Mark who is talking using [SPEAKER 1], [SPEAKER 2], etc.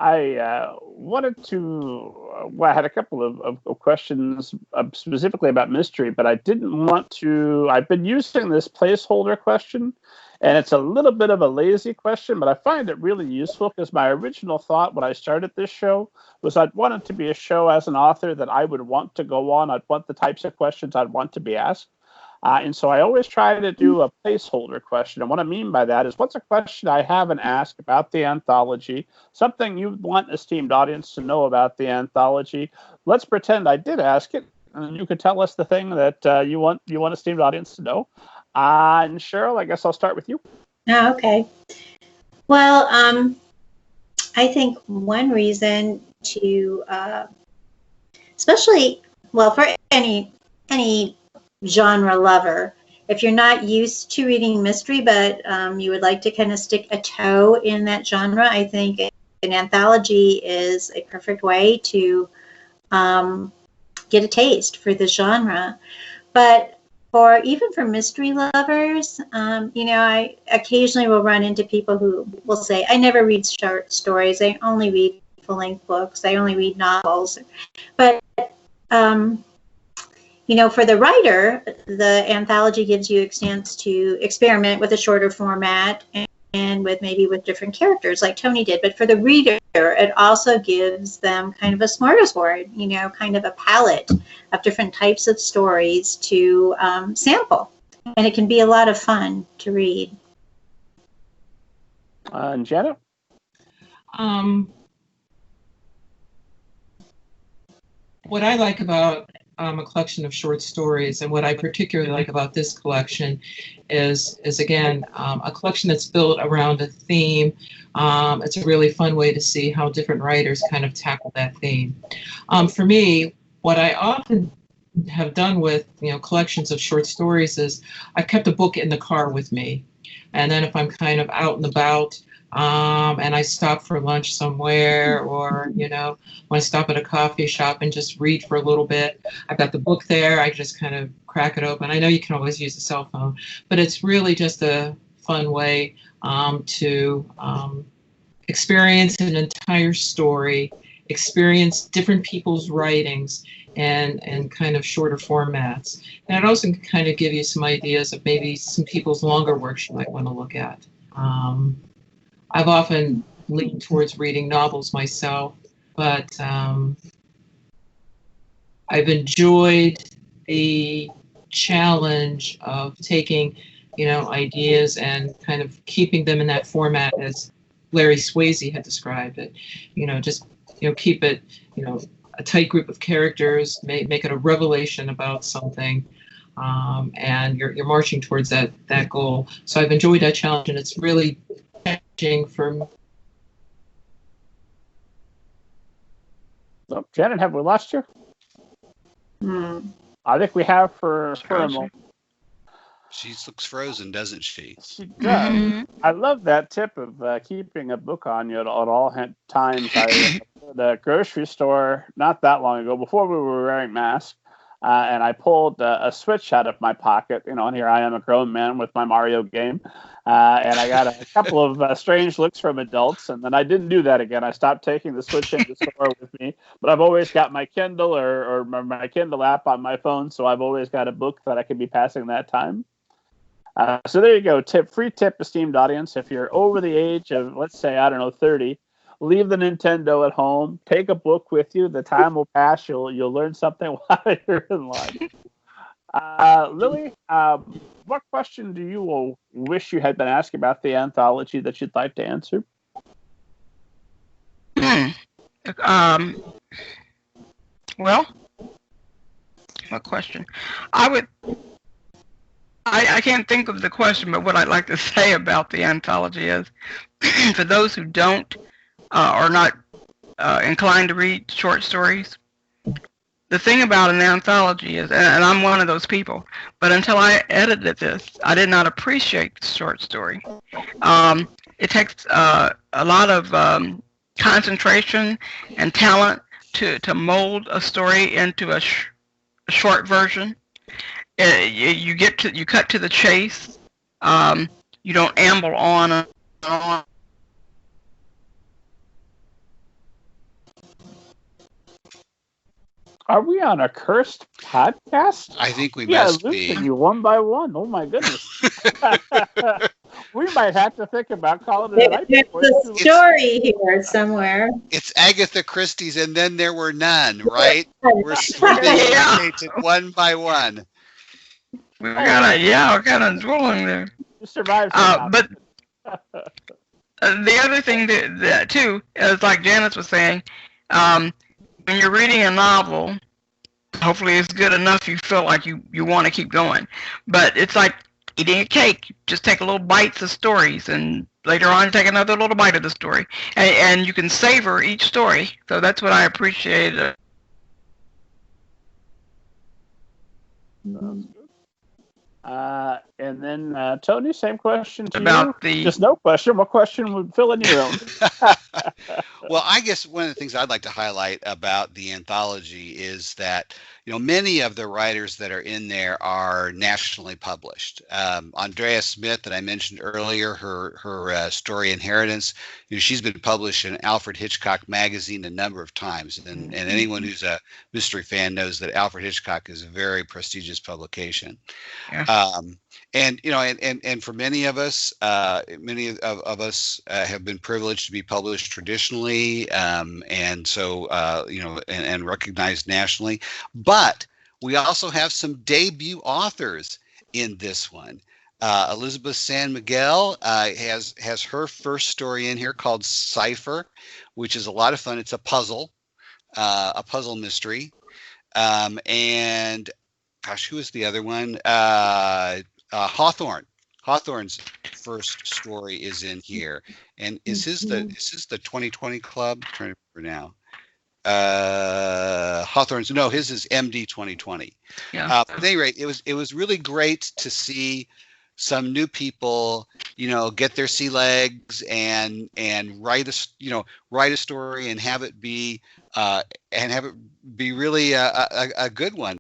[SPEAKER 1] I wanted to. Well, I had a couple of questions specifically about mystery, but I didn't want to. I've been using this placeholder question, and it's a little bit of a lazy question, but I find it really useful because my original thought when I started this show was I'd want it to be a show as an author that I would want to go on. I'd want the types of questions I'd want to be asked. And so I always try to do a placeholder question. And what I mean by that is, what's a question I haven't asked about the anthology, something you want esteemed audience to know about the anthology. Let's pretend I did ask it, and you could tell us the thing that you want esteemed audience to know. And Cheryl, I guess I'll start with you.
[SPEAKER 2] Oh, okay. Well, I think one reason to, especially, well, for any genre lover, if you're not used to reading mystery, but you would like to kind of stick a toe in that genre, I think an anthology is a perfect way to get a taste for the genre. But even for mystery lovers, I occasionally will run into people who will say, I never read short stories, I only read full-length books, I only read novels. But for the writer, the anthology gives you a chance to experiment with a shorter format and with different characters like Tony did. But for the reader, it also gives them kind of a smorgasbord, kind of a palette of different types of stories to sample. And it can be a lot of fun to read.
[SPEAKER 1] And Janet?
[SPEAKER 3] What I like about a collection of short stories, and what I particularly like about this collection is again a collection that's built around a theme. It's a really fun way to see how different writers kind of tackle that theme. For me, what I often have done with collections of short stories is I've kept a book in the car with me, and then if I'm kind of out and about, and I stop for lunch somewhere, or when I stop at a coffee shop and just read for a little bit, I've got the book there. I just kind of crack it open. I know you can always use a cell phone, but it's really just a fun way to experience an entire story, experience different people's writings, and kind of shorter formats. And it also can kind of give you some ideas of maybe some people's longer works you might want to look at. I've often leaned towards reading novels myself, but I've enjoyed the challenge of taking, ideas and kind of keeping them in that format as Larry Swayze had described it. Just keep it, a tight group of characters, make it a revelation about something, and you're marching towards that goal. So I've enjoyed that challenge, and it's really for me.
[SPEAKER 1] So, Janet, have we lost you? I think we have for a moment.
[SPEAKER 4] She looks frozen, doesn't she?
[SPEAKER 1] She does. Mm-hmm. I love that tip of keeping a book on you at all times. I was at the grocery store not that long ago, before we were wearing masks, and I pulled a Switch out of my pocket, and here I am, a grown man with my Mario game. And I got a couple of strange looks from adults, and then I didn't do that again. I stopped taking the Switch into the store with me, but I've always got my Kindle or my Kindle app on my phone, so I've always got a book that I can be passing that time. So there you go. Free tip, esteemed audience. If you're over the age of, let's say, 30, leave the Nintendo at home. Take a book with you. The time will pass. You'll learn something while you're in line. Lillie, what question do you wish you had been asked about the anthology that you'd like to answer?
[SPEAKER 5] Well, what question? I can't think of the question, but what I'd like to say about the anthology is, for those who don't are not inclined to read short stories, the thing about an anthology is, and I'm one of those people, but until I edited this, I did not appreciate the short story. It takes a lot of concentration and talent to mold a story into a short version. You cut to the chase. You don't amble on and on.
[SPEAKER 1] Are we on a cursed podcast?
[SPEAKER 4] I think we
[SPEAKER 1] Yeah,
[SPEAKER 4] must
[SPEAKER 1] losing
[SPEAKER 4] be.
[SPEAKER 1] you one by one. Oh my goodness. We might have to think about calling it a night.
[SPEAKER 2] There's a story here somewhere.
[SPEAKER 4] It's Agatha Christie's and then there were none, right? We're being
[SPEAKER 5] Yeah.
[SPEAKER 4] eliminated one by one.
[SPEAKER 5] We're kind of dwelling there.
[SPEAKER 1] You survived.
[SPEAKER 5] But the other thing that too is, like Janice was saying, when you're reading a novel, hopefully it's good enough you feel like you want to keep going. But it's like eating a cake. You just take a little bites of stories, and later on take another little bite of the story, and you can savor each story. So that's what I appreciate.
[SPEAKER 1] And then Tony, same question to
[SPEAKER 5] About
[SPEAKER 1] you.
[SPEAKER 5] the-
[SPEAKER 1] Just no question. What question would fill in your own?
[SPEAKER 4] Well, I guess one of the things I'd like to highlight about the anthology is that, many of the writers that are in there are nationally published. Andrea Smith, that I mentioned earlier, her story Inheritance, she's been published in Alfred Hitchcock magazine a number of times, and anyone who's a mystery fan knows that Alfred Hitchcock is a very prestigious publication.
[SPEAKER 5] Yeah.
[SPEAKER 4] And for many of us, have been privileged to be published traditionally, and so and recognized nationally. But we also have some debut authors in this one. Elizabeth San Miguel has her first story in here called Cipher, which is a lot of fun. It's a puzzle mystery. And gosh, who is the other one? Hawthorne. Hawthorne's first story is in here, and is his the 2020 Club? I'm trying to remember now. Hawthorne's, no, his is MD 2020.
[SPEAKER 5] Yeah.
[SPEAKER 4] At any rate, it was really great to see some new people, get their sea legs and write a story and have it be really a good one.